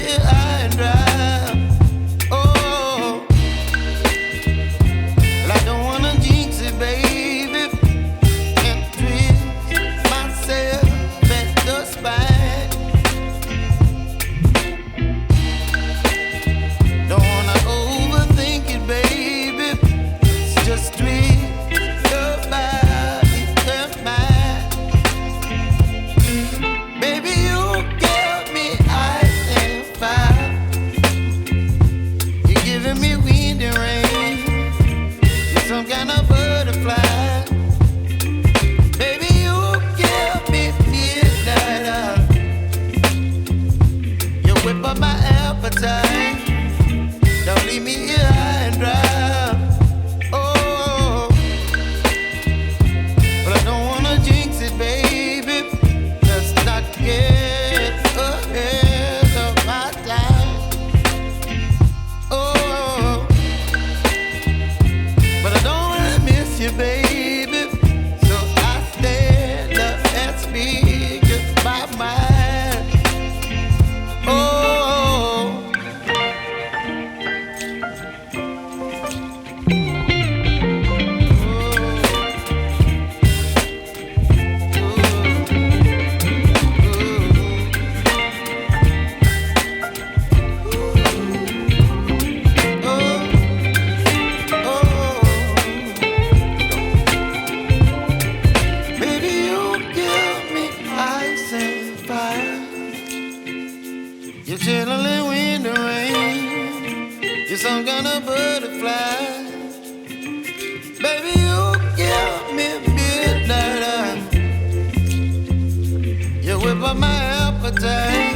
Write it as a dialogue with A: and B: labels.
A: here high and dry. Oh, well, I don't wanna jinx it, baby, and twist myself at the spine. Don't wanna overthink it, baby. It's just twist your body and mine. Baby, you give me ice and fire. You're giving me wind and rain. You're some kind of butterfly. Baby, you give me midnight. You whip up my appetite. Don't leave me here high and dry. Oh, but I don't wanna jinx it, baby. Let's not get ahead of my time. Oh, but I don't wanna miss you, baby. So I stand up and speak my mind. Oh. Baby, you give me ice and fire. You're chilling wind and rain. You're some kind of butterfly. Baby, you give me midnight. You whip up my appetite.